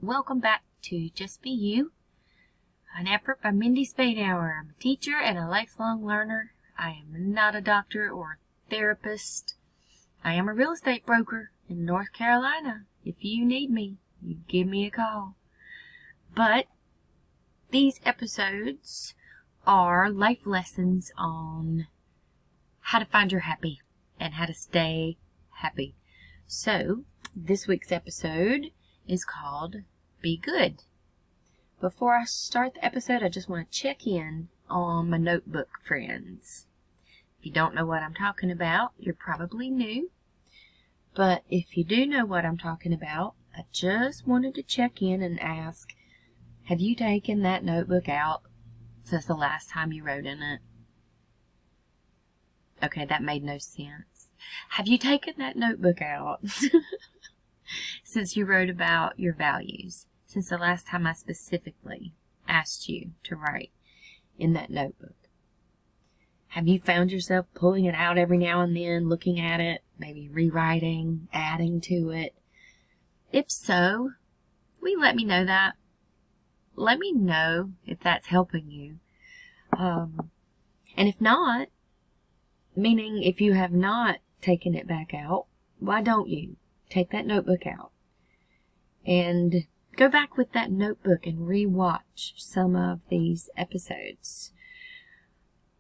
Welcome back to Just Be You, an effort by Mindy Spadehour. I'm a teacher and a lifelong learner. I am not a doctor or therapist. I am a real estate broker in North Carolina. If you need me, you give me a call. But these episodes are life lessons on how to find your happy and how to stay happy. So, this week's episode is called Be Good. Before I start the episode, I just want to check in on my notebook friends. If you don't know what I'm talking about, you're probably new. But if you do know what I'm talking about, I just wanted to check in and ask, have you taken that notebook out since the last time you wrote in it? Okay, that made no sense. Have you taken that notebook out since you wrote about your values? Since the last time I specifically asked you to write in that notebook? Have you found yourself pulling it out every now and then, looking at it, maybe rewriting, adding to it? If so, will you let me know that? Let me know if that's helping you. And if not, meaning if you have not taken it back out, why don't you take that notebook out and go back with that notebook and rewatch some of these episodes?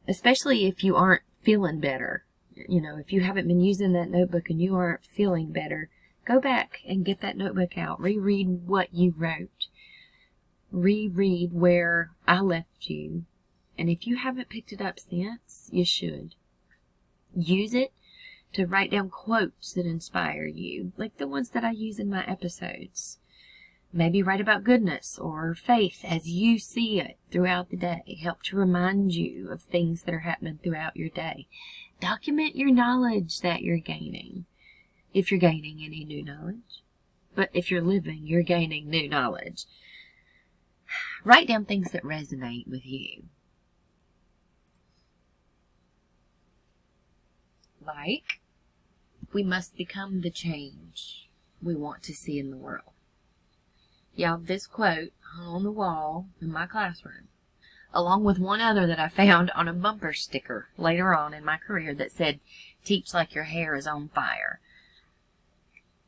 Especially if you aren't feeling better. You know, if you haven't been using that notebook and you aren't feeling better, go back and get that notebook out. Reread what you wrote. Reread where I left you. And if you haven't picked it up since, you should. Use it to write down quotes that inspire you, like the ones that I use in my episodes. Maybe write about goodness or faith as you see it throughout the day. Help to remind you of things that are happening throughout your day. Document your knowledge that you're gaining, if you're gaining any new knowledge. But if you're living, you're gaining new knowledge. Write down things that resonate with you. Like, we must become the change we want to see in the world. Y'all, this quote hung on the wall in my classroom, along with one other that I found on a bumper sticker later on in my career that said, "Teach like your hair is on fire."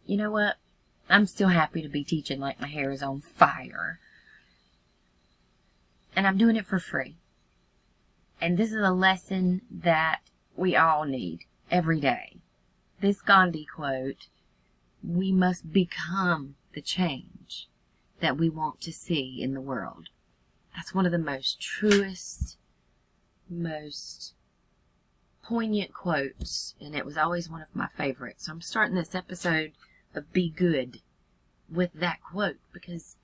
You know what? I'm still happy to be teaching like my hair is on fire. And I'm doing it for free. And this is a lesson that we all need every day. This Gandhi quote, we must become the change that we want to see in the world. That's one of the most truest, most poignant quotes, and it was always one of my favorites. So I'm starting this episode of Be Good with that quote, because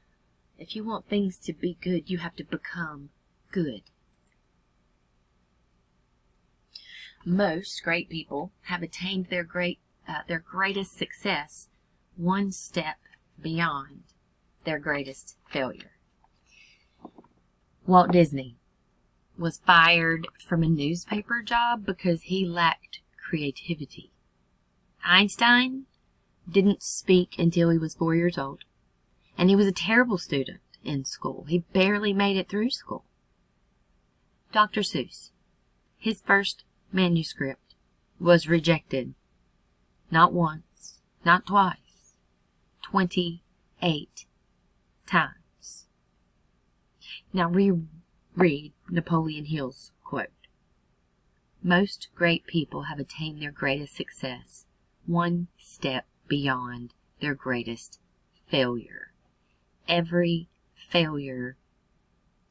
if you want things to be good, you have to become good. Most great people have attained their greatest success one step beyond their greatest failure. Walt Disney was fired from a newspaper job because he lacked creativity. Einstein didn't speak until he was 4 years old, and he was a terrible student in school. He barely made it through school. Dr. Seuss, his first manuscript was rejected. Not once, not twice, 28 times. Now reread Napoleon Hill's quote. Most great people have attained their greatest success one step beyond their greatest failure. Every failure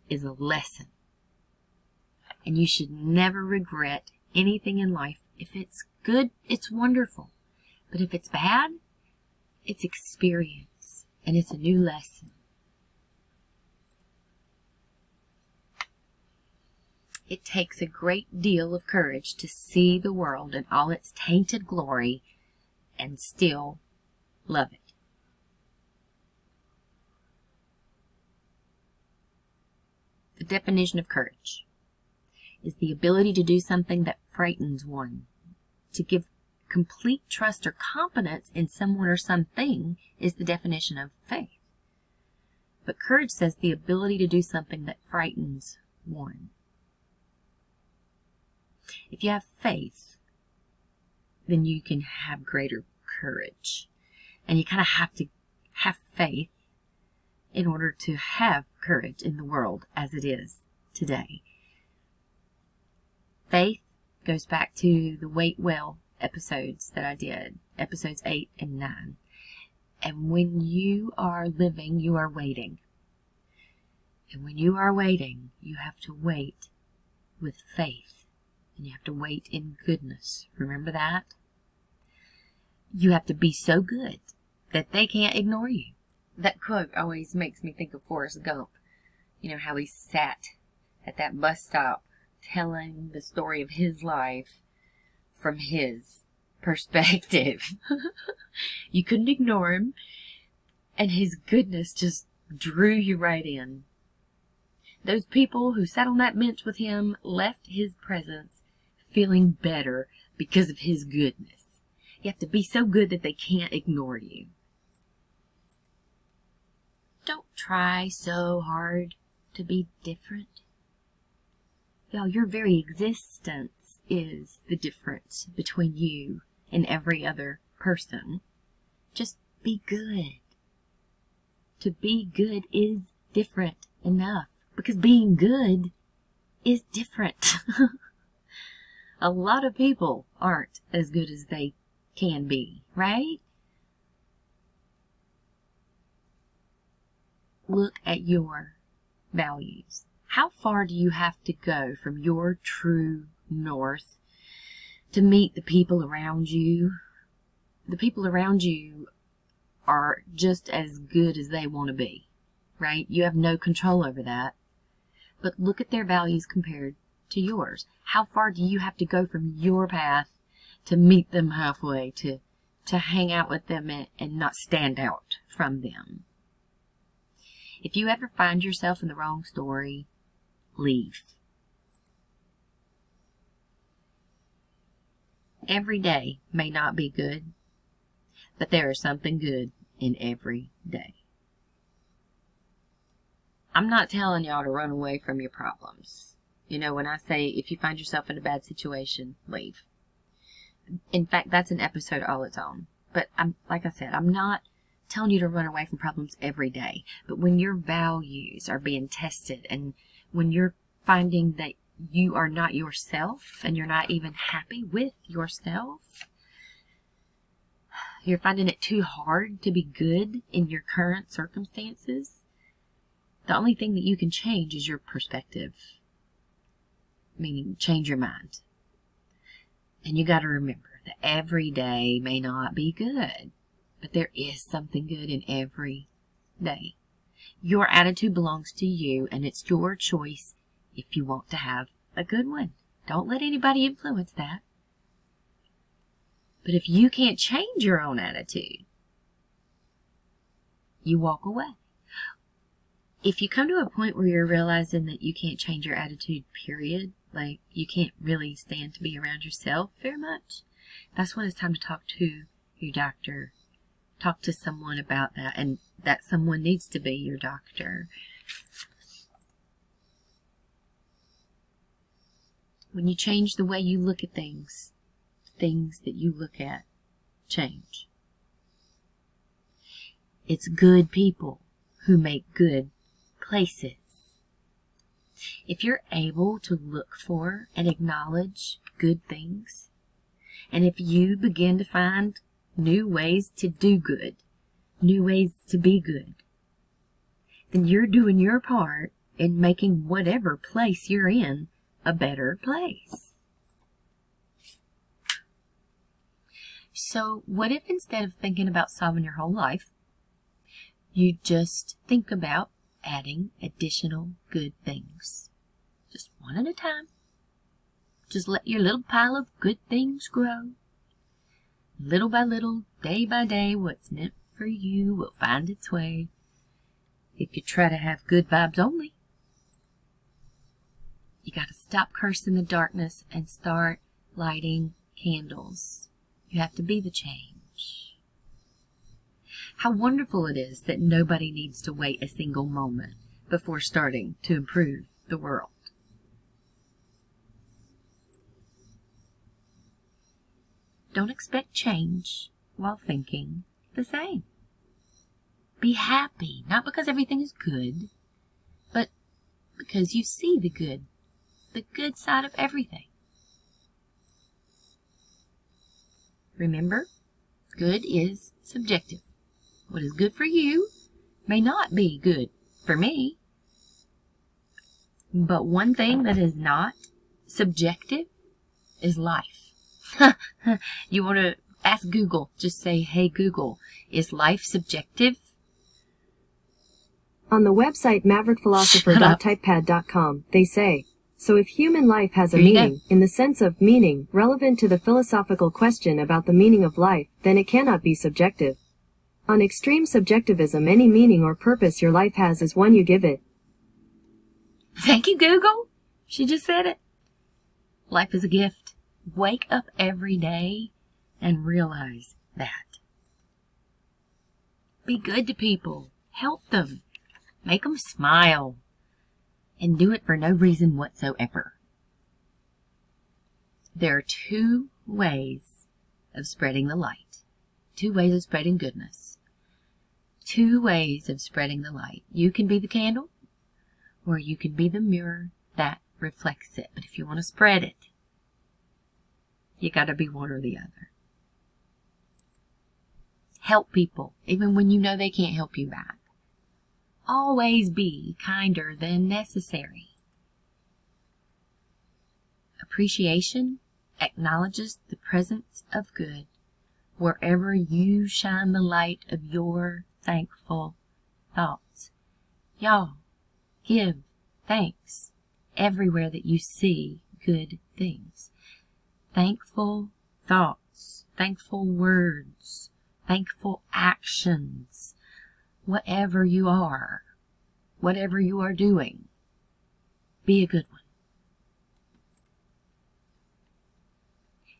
is a lesson. And you should never regret anything in life. If it's good, it's wonderful. But if it's bad, it's experience. And it's a new lesson. It takes a great deal of courage to see the world in all its tainted glory and still love it. The definition of courage is the ability to do something that frightens one. To give complete trust or confidence in someone or something is the definition of faith. But courage says the ability to do something that frightens one. If you have faith, then you can have greater courage. And you kind of have to have faith in order to have courage in the world as it is today. Faith goes back to the Wait Well episodes that I did, episodes 8 and 9. And when you are living, you are waiting. And when you are waiting, you have to wait with faith. And you have to wait in goodness. Remember that? You have to be so good that they can't ignore you. That quote always makes me think of Forrest Gump. You know, how he sat at that bus stop telling the story of his life from his perspective. You couldn't ignore him, and his goodness just drew you right in. Those people who sat on that bench with him left his presence feeling better because of his goodness. You have to be so good that they can't ignore you. Don't try so hard to be different. Y'all, your very existence is the difference between you and every other person. Just be good. To be good is different enough, because being good is different. A lot of people aren't as good as they can be, right? Look at your values. How far do you have to go from your true north to meet the people around you? The people around you are just as good as they want to be, right? You have no control over that. But look at their values compared to yours. How far do you have to go from your path to meet them halfway, to hang out with them and not stand out from them? If you ever find yourself in the wrong story, leave. Every day may not be good, but there is something good in every day. I'm not telling y'all to run away from your problems. You know, when I say if you find yourself in a bad situation, leave. In fact, that's an episode all its own. But like I said, I'm not telling you to run away from problems every day. But when your values are being tested, and when you're finding that you are not yourself, and you're not even happy with yourself, you're finding it too hard to be good in your current circumstances, the only thing that you can change is your perspective. Meaning, change your mind. And you got to remember that every day may not be good, but there is something good in every day. Your attitude belongs to you, and it's your choice if you want to have a good one. Don't let anybody influence that. But if you can't change your own attitude, you walk away. If you come to a point where you're realizing that you can't change your attitude, period, like you can't really stand to be around yourself very much, that's when it's time to talk to your doctor. Talk to someone about that, and that someone needs to be your doctor. When you change the way you look at things, things that you look at change. It's good people who make good places. If you're able to look for and acknowledge good things, and if you begin to find new ways to do good, new ways to be good, then you're doing your part in making whatever place you're in a better place. So what if instead of thinking about solving your whole life, you just think about adding additional good things? Just one at a time. Just let your little pile of good things grow. Little by little, day by day, what's meant for you will find its way. If you try to have good vibes only, you got to stop cursing the darkness and start lighting candles. You have to be the change. How wonderful it is that nobody needs to wait a single moment before starting to improve the world. Don't expect change while thinking the same. Be happy, not because everything is good, but because you see the good side of everything. Remember, good is subjective. What is good for you may not be good for me. But one thing that is not subjective is life. You want to ask Google, just say, "Hey Google, is life subjective?" On the website maverickphilosopher.typepad.com, they say, so if human life has a meaning, in the sense of meaning, relevant to the philosophical question about the meaning of life, then it cannot be subjective. On extreme subjectivism, any meaning or purpose your life has is one you give it. Thank you, Google. She just said it. Life is a gift. Wake up every day and realize that. Be good to people. Help them. Make them smile. And do it for no reason whatsoever. There are two ways of spreading the light. Two ways of spreading goodness. Two ways of spreading the light. You can be the candle, or you can be the mirror that reflects it. But if you want to spread it, you got to be one or the other. Help people, even when you know they can't help you back. Always be kinder than necessary. Appreciation acknowledges the presence of good wherever you shine the light of your thankful thoughts. Y'all, give thanks everywhere that you see good things. Thankful thoughts, thankful words, thankful actions. Whatever you are doing, be a good one.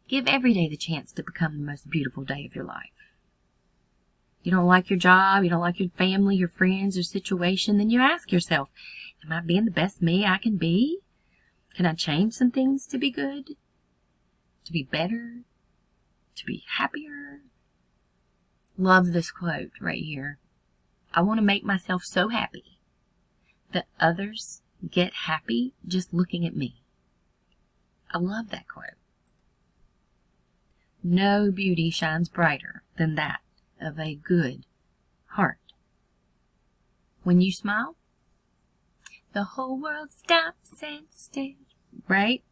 Give every day the chance to become the most beautiful day of your life. You don't like your job, you don't like your family, your friends, or situation, then you ask yourself, am I being the best me I can be? Can I change some things to be good? To be better? To be happier? Love this quote right here. I want to make myself so happy that others get happy just looking at me. I love that quote. No beauty shines brighter than that of a good heart. When you smile, the whole world stops and stares, right?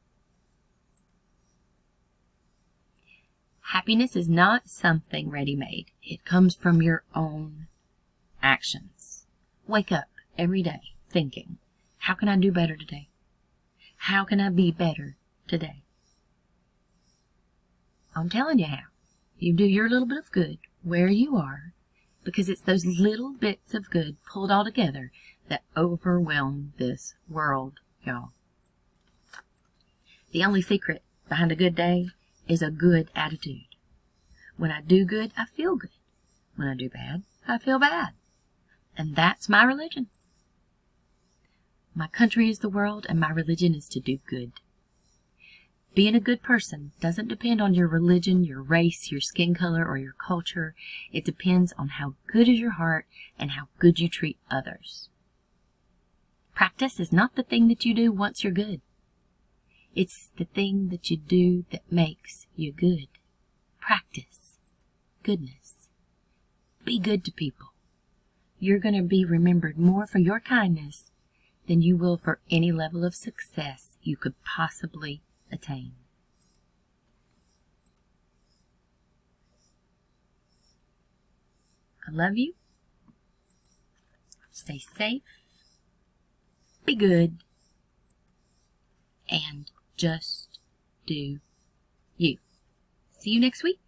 Happiness is not something ready-made. It comes from your own actions. Wake up every day thinking, how can I do better today? How can I be better today? I'm telling you how. You do your little bit of good where you are, because it's those little bits of good pulled all together that overwhelm this world, y'all. The only secret behind a good day is a good attitude. When I do good, I feel good. When I do bad, I feel bad. And that's my religion. My country is the world, and my religion is to do good. Being a good person doesn't depend on your religion, your race, your skin color, or your culture. It depends on how good is your heart and how good you treat others. Practice is not the thing that you do once you're good. It's the thing that you do that makes you good. Practice goodness. Be good to people. You're going to be remembered more for your kindness than you will for any level of success you could possibly attain. I love you. Stay safe. Be good. And just do you. See you next week.